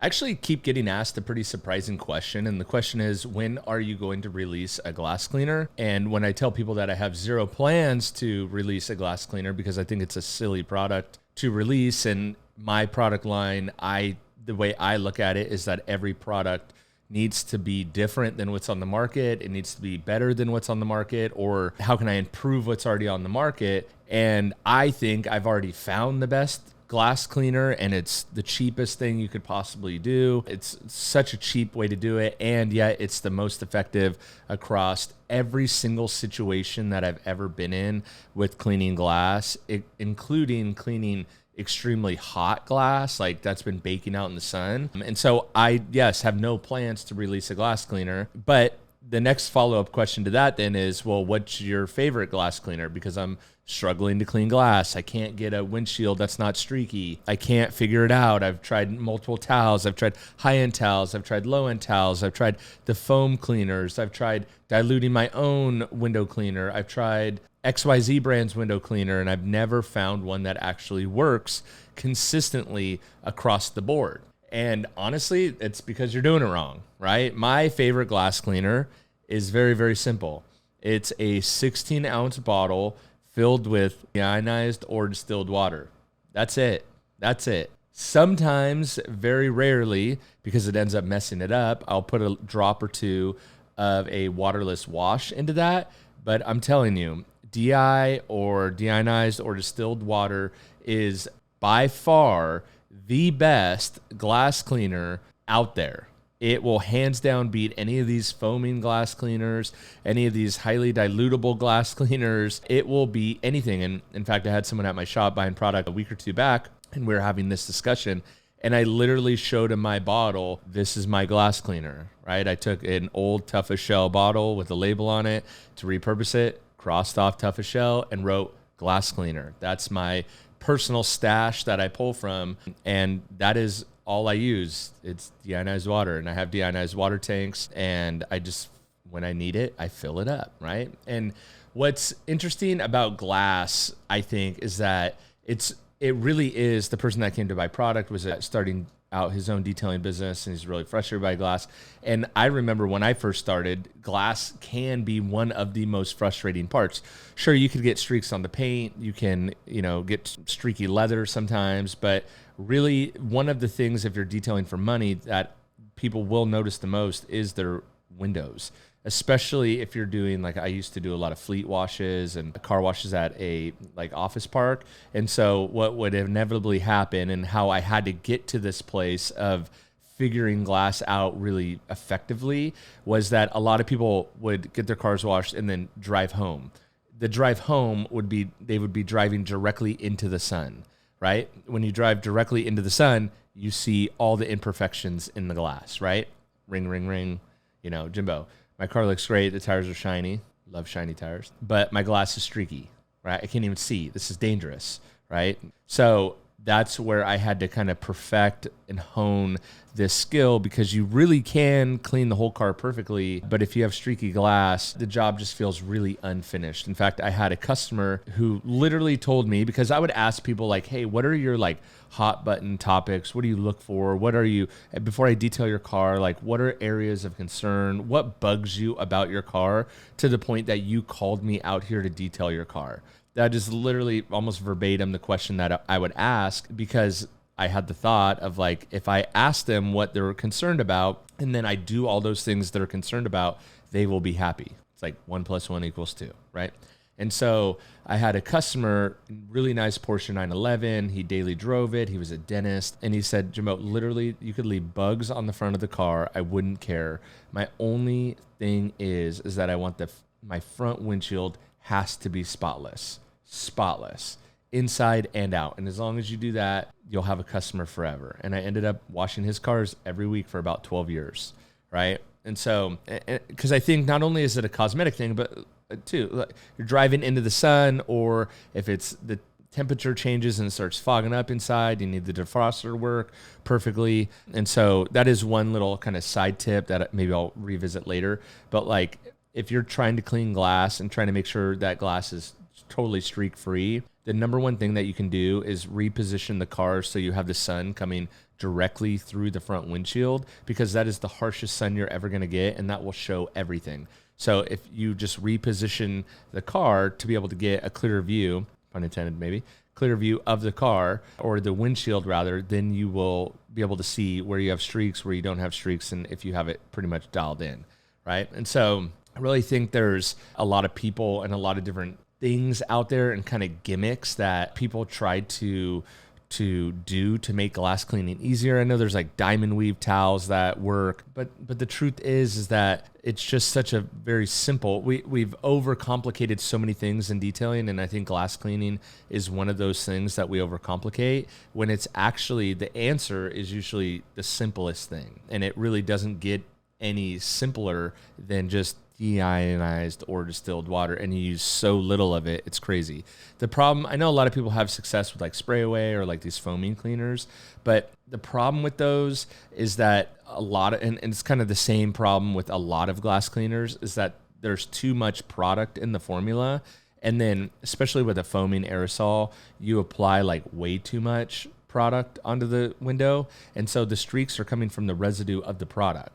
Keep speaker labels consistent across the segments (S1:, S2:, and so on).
S1: I actually keep getting asked a pretty surprising question. And the question is, when are you going to release a glass cleaner? And when I tell people that I have zero plans to release a glass cleaner because I think it's a silly product to release, and my product line, the way I look at it is that every product needs to be different than what's on the market. It needs to be better than what's on the market, or how can I improve what's already on the market? And I think I've already found the best glass cleaner, and it's the cheapest thing you could possibly do. It's such a cheap way to do it, and yet it's the most effective across every single situation that I've ever been in with cleaning glass, including cleaning extremely hot glass, like that's been baking out in the sun. And so I, yes, have no plans to release a glass cleaner, but the next follow-up question to that then is, well, what's your favorite glass cleaner? Because I'm struggling to clean glass. I can't get a windshield that's not streaky. I can't figure it out. I've tried multiple towels. I've tried high-end towels. I've tried low-end towels. I've tried the foam cleaners. I've tried diluting my own window cleaner. I've tried XYZ brand's window cleaner, and I've never found one that actually works consistently across the board. And honestly, it's because you're doing it wrong, right? My favorite glass cleaner is very, very simple. It's a 16-ounce bottle filled with ionized or distilled water. That's it. That's it. Sometimes, very rarely, because it ends up messing it up, I'll put a drop or two of a waterless wash into that. But I'm telling you, DI or deionized or distilled water is by far the best glass cleaner out there. It will hands down beat any of these foaming glass cleaners, any of these highly dilutable glass cleaners. It will beat anything. And in fact, I had someone at my shop buying product a week or two back, and we were having this discussion, and I literally showed him my bottle. This is my glass cleaner, right? I took an old Tough as Shell bottle with a label on it to repurpose it, crossed off Tough as Shell, and wrote glass cleaner. That's my personal stash that I pull from, and that is all I use. It's deionized water, and I have deionized water tanks, and I just, when I need it, I fill it up, right? And what's interesting about glass, I think, is that it really is, the person that came to buy product was starting out his own detailing business, and he's really frustrated by glass. And I remember when I first started, glass can be one of the most frustrating parts. Sure, you could get streaks on the paint, you can, get streaky leather sometimes, but really one of the things, if you're detailing for money, that people will notice the most is their windows. Especially if you're doing, like I used to do a lot of fleet washes and car washes at a office park. And so what would inevitably happen, and how I had to get to this place of figuring glass out really effectively, was that a lot of people would get their cars washed and then drive home. The drive home would be, they would be driving directly into the sun, right? When you drive directly into the sun, you see all the imperfections in the glass, right? Ring, ring, ring, Jimbo. My car looks great. The tires are shiny. Love shiny tires. But my glass is streaky, right? I can't even see. This is dangerous, right? So that's where I had to kind of perfect and hone this skill, because you really can clean the whole car perfectly, but if you have streaky glass, the job just feels really unfinished. In fact, I had a customer who literally told me, because I would ask people like, hey, what are your hot button topics? What do you look for? What are you, before I detail your car, what are areas of concern? What bugs you about your car to the point that you called me out here to detail your car? That is literally almost verbatim the question that I would ask, because I had the thought of if I ask them what they're concerned about, and then I do all those things they're concerned about, they will be happy. It's 1 + 1 = 2, right? And so I had a customer, really nice Porsche 911. He daily drove it. He was a dentist. And he said, Jimbo, literally, you could leave bugs on the front of the car. I wouldn't care. My only thing is that I want my front windshield has to be spotless, inside and out. And as long as you do that, you'll have a customer forever. And I ended up washing his cars every week for about 12 years, right? And so, because I think not only is it a cosmetic thing, but too, you're driving into the sun, or if it's the temperature changes and it starts fogging up inside, you need the defroster to work perfectly. And so that is one little kind of side tip that maybe I'll revisit later. But if you're trying to clean glass and trying to make sure that glass is totally streak free, the number one thing that you can do is reposition the car so you have the sun coming directly through the front windshield, because that is the harshest sun you're ever going to get, and that will show everything. So if you just reposition the car to be able to get a clearer view, pun intended maybe, clear view of the car, or the windshield rather, then you will be able to see where you have streaks, where you don't have streaks, and if you have it pretty much dialed in, right? And so I really think there's a lot of people and a lot of different things out there and kind of gimmicks that people try to do to make glass cleaning easier. I know there's like diamond weave towels that work, but the truth is that it's just such a very simple, we've overcomplicated so many things in detailing, and I think glass cleaning is one of those things that we overcomplicate, when it's actually, the answer is usually the simplest thing, and it really doesn't get any simpler than just deionized or distilled water, and you use so little of it, it's crazy. The problem, I know a lot of people have success with like spray away or like these foaming cleaners, but the problem with those is that a lot of, and it's kind of the same problem with a lot of glass cleaners, is that there's too much product in the formula, and then especially with a foaming aerosol, you apply like way too much product onto the window, and so the streaks are coming from the residue of the product.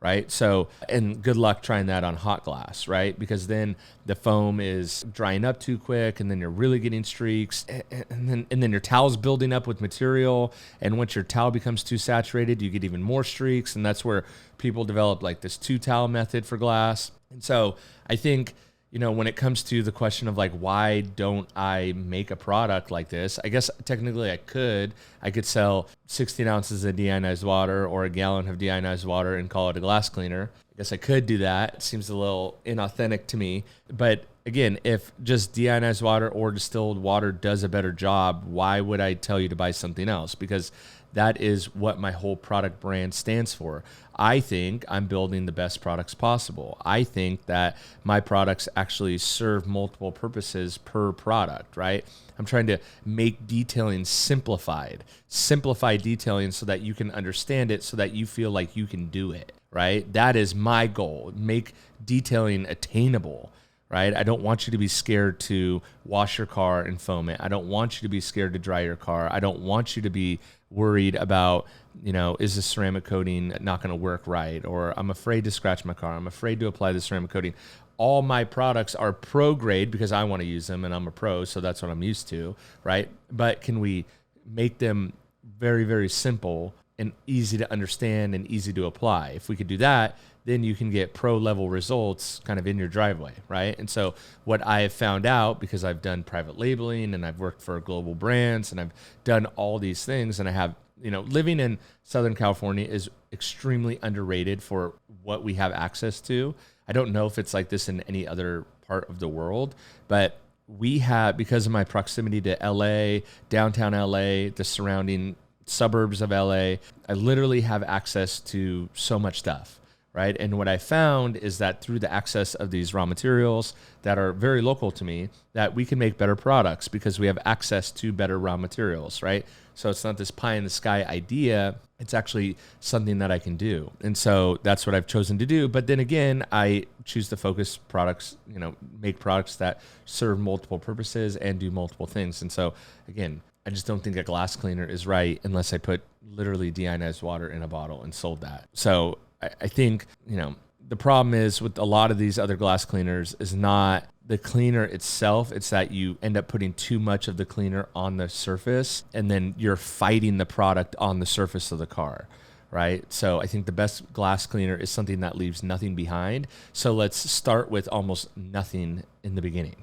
S1: Right. So, and good luck trying that on hot glass, right? Because then the foam is drying up too quick, and then you're really getting streaks, and then your towel's building up with material. And once your towel becomes too saturated, you get even more streaks. And that's where people develop like this 2-towel method for glass. And so I think, you know, when it comes to the question of like, why don't I make a product like this? I guess technically I could sell 16 ounces of deionized water or a gallon of deionized water and call it a glass cleaner. I guess I could do that. It seems a little inauthentic to me. But again, if just deionized water or distilled water does a better job, why would I tell you to buy something else? Because that is what my whole product brand stands for. I think I'm building the best products possible. I think that my products actually serve multiple purposes per product, right? I'm trying to make detailing simplified. Simplify detailing so that you can understand it, so that you feel like you can do it, right? That is my goal. Make detailing attainable. Right? I don't want you to be scared to wash your car and foam it. I don't want you to be scared to dry your car. I don't want you to be worried about, you know, is the ceramic coating not going to work right? Or I'm afraid to scratch my car. I'm afraid to apply the ceramic coating. All my products are pro grade because I want to use them and I'm a pro, so that's what I'm used to, right? But can we make them very, very simple and easy to understand and easy to apply? If we could do that, then you can get pro level results kind of in your driveway, right? And so what I have found out, because I've done private labeling and I've worked for global brands and I've done all these things, and I have, you know, living in Southern California is extremely underrated for what we have access to. I don't know if it's like this in any other part of the world, but we have, because of my proximity to LA, downtown LA, the surrounding suburbs of LA, I literally have access to so much stuff. Right. And what I found is that through the access of these raw materials that are very local to me, that we can make better products because we have access to better raw materials. Right. So it's not this pie in the sky idea. It's actually something that I can do. And so that's what I've chosen to do. But then again, I choose to focus products, you know, make products that serve multiple purposes and do multiple things. And so again, I just don't think a glass cleaner is right unless I put literally deionized water in a bottle and sold that. So I think, you know, the problem is with a lot of these other glass cleaners is not the cleaner itself. It's that you end up putting too much of the cleaner on the surface, and then you're fighting the product on the surface of the car, right? So I think the best glass cleaner is something that leaves nothing behind. So let's start with almost nothing in the beginning.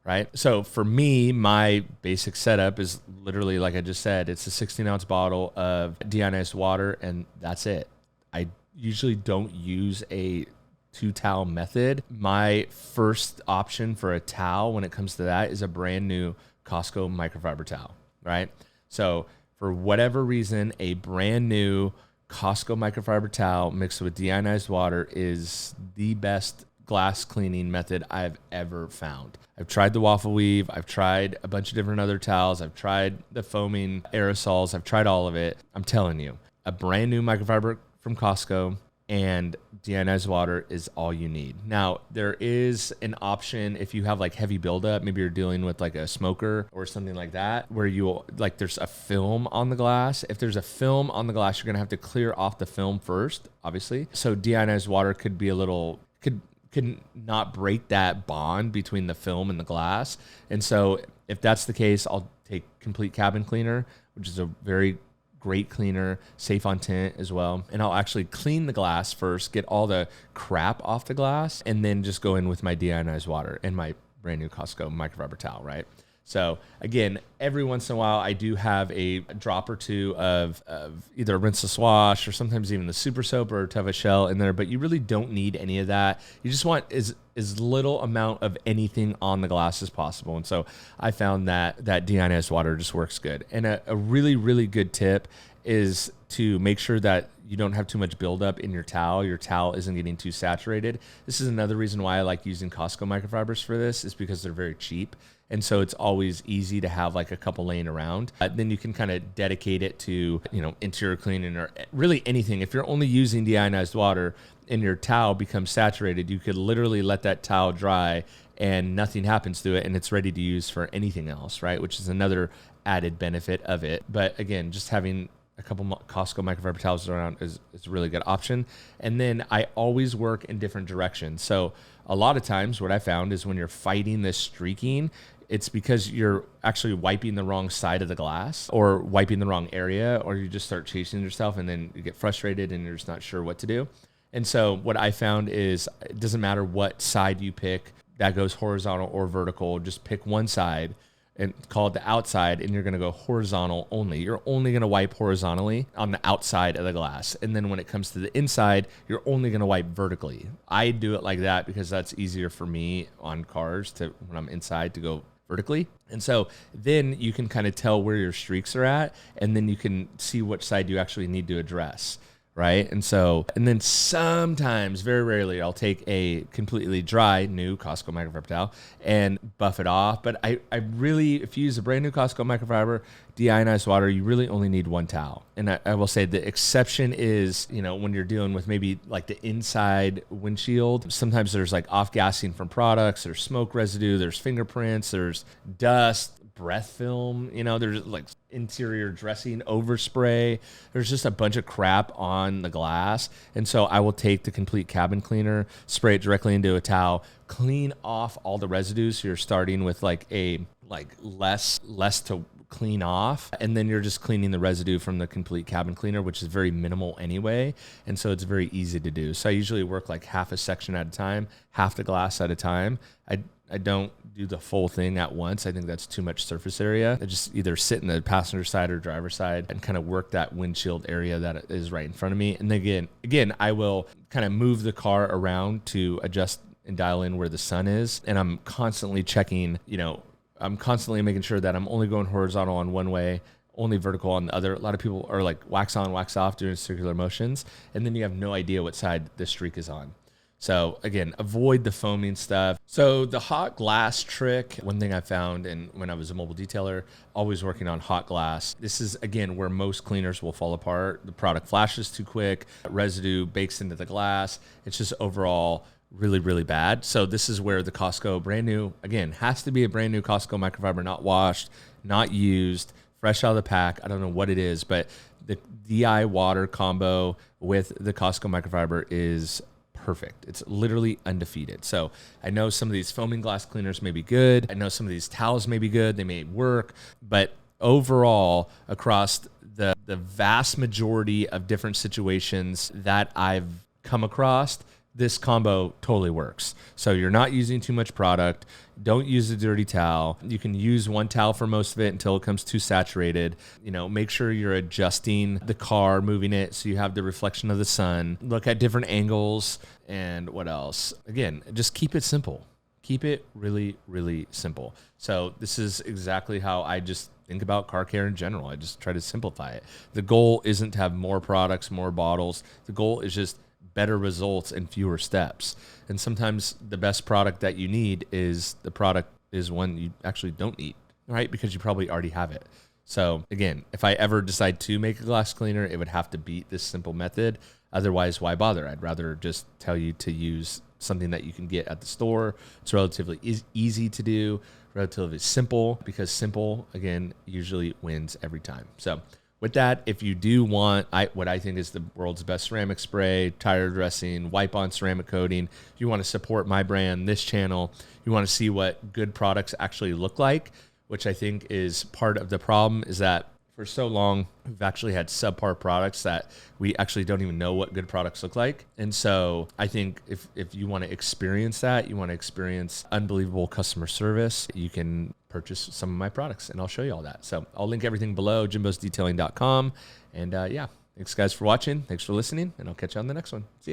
S1: Right. So for me, my basic setup is literally, like I just said, it's a 16-ounce bottle of deionized water, and that's it. I usually don't use a 2-towel method. My first option for a towel when it comes to that is a brand new Costco microfiber towel, right? So for whatever reason, a brand new Costco microfiber towel mixed with deionized water is the best glass cleaning method I've ever found. I've tried the waffle weave. I've tried a bunch of different other towels. I've tried the foaming aerosols. I've tried all of it. I'm telling you, a brand new microfiber from Costco and deionized water is all you need. Now, there is an option if you have like heavy buildup, maybe you're dealing with like a smoker or something like that, where you like there's a film on the glass. If there's a film on the glass, you're gonna have to clear off the film first, obviously. So deionized water could be a little, could not break that bond between the film and the glass. And so if that's the case, I'll take Complete Cabin Cleaner, which is a very great cleaner, safe on tint as well. And I'll actually clean the glass first, get all the crap off the glass, and then just go in with my deionized water and my brand new Costco microfiber towel, right? So again, every once in a while, I do have a drop or two of either rinseless wash or sometimes even the super soap or Teva Shell in there, but you really don't need any of that. You just want as little amount of anything on the glass as possible. And so I found that deionized water just works good. And a really, really good tip is to make sure that you don't have too much buildup in your towel. Your towel isn't getting too saturated. This is another reason why I like using Costco microfibers for this, is because they're very cheap. And so it's always easy to have like a couple laying around. Then you can kind of dedicate it to, interior cleaning or really anything. If you're only using deionized water and your towel becomes saturated, you could literally let that towel dry and nothing happens to it and it's ready to use for anything else, right? Which is another added benefit of it. But again, just having a couple Costco microfiber towels around is a really good option. And then I always work in different directions. So a lot of times what I found is when you're fighting this streaking, it's because you're actually wiping the wrong side of the glass or wiping the wrong area, or you just start chasing yourself and then you get frustrated and you're just not sure what to do. And so what I found is it doesn't matter what side you pick, that goes horizontal or vertical, just pick one side and call it the outside, and you're going to go horizontal only. You're only going to wipe horizontally on the outside of the glass. And then when it comes to the inside, you're only going to wipe vertically. I do it like that because that's easier for me on cars when I'm inside to go vertically. And so then you can kind of tell where your streaks are at, and then you can see which side you actually need to address. Right. And then sometimes, very rarely, I'll take a completely dry new Costco microfiber towel and buff it off. But I really, if you use a brand new Costco microfiber, deionized water, you really only need one towel. And I will say the exception is, when you're dealing with maybe like the inside windshield, sometimes there's like off gassing from products, there's smoke residue, there's fingerprints, there's dust, breath film, there's like interior dressing overspray. There's just a bunch of crap on the glass. And so I will take the Complete Cabin Cleaner, spray it directly into a towel, clean off all the residues. So you're starting with like less to clean off, and then you're just cleaning the residue from the Complete Cabin Cleaner, which is very minimal anyway, and so it's very easy to do. So I usually work like half a section at a time, half the glass at a time. I don't do the full thing at once. I think that's too much surface area. I just either sit in the passenger side or driver side and kind of work that windshield area that is right in front of me. And then again, I will kind of move the car around to adjust and dial in where the sun is. And I'm constantly checking, I'm constantly making sure that I'm only going horizontal on one way, only vertical on the other. A lot of people are like wax on, wax off, doing circular motions. And then you have no idea what side the streak is on. So again, avoid the foaming stuff. So the hot glass trick, one thing I found, and when I was a mobile detailer, always working on hot glass, this is again where most cleaners will fall apart. The product flashes too quick, residue bakes into the glass. It's just overall really, really bad. So this is where the Costco brand new, again, has to be a brand new Costco microfiber, not washed, not used, fresh out of the pack. I don't know what it is, but the DI water combo with the Costco microfiber is perfect. It's literally undefeated. So I know some of these foaming glass cleaners may be good. I know some of these towels may be good. They may work, but overall, across the vast majority of different situations that I've come across, this combo totally works. So you're not using too much product. Don't use a dirty towel. You can use one towel for most of it until it becomes too saturated. Make sure you're adjusting the car, moving it so you have the reflection of the sun. Look at different angles. And what else? Again, just keep it simple. Keep it really, really simple. So this is exactly how I just think about car care in general. I just try to simplify it. The goal isn't to have more products, more bottles. The goal is just better results and fewer steps. And sometimes the best product that you need is one you actually don't need, right? Because you probably already have it. So again, if I ever decide to make a glass cleaner, it would have to beat this simple method. Otherwise, why bother? I'd rather just tell you to use something that you can get at the store. It's relatively easy to do, relatively simple, because simple, again, usually wins every time. So with that, if you do want what I think is the world's best ceramic spray, tire dressing, wipe-on ceramic coating, you want to support my brand, this channel, you want to see what good products actually look like, which I think is part of the problem, is that for so long, we've actually had subpar products that we actually don't even know what good products look like. And so I think if you want to experience that, you want to experience unbelievable customer service, you can purchase some of my products and I'll show you all that. So I'll link everything below, jimbosdetailing.com. And yeah, thanks guys for watching. Thanks for listening, and I'll catch you on the next one. See ya.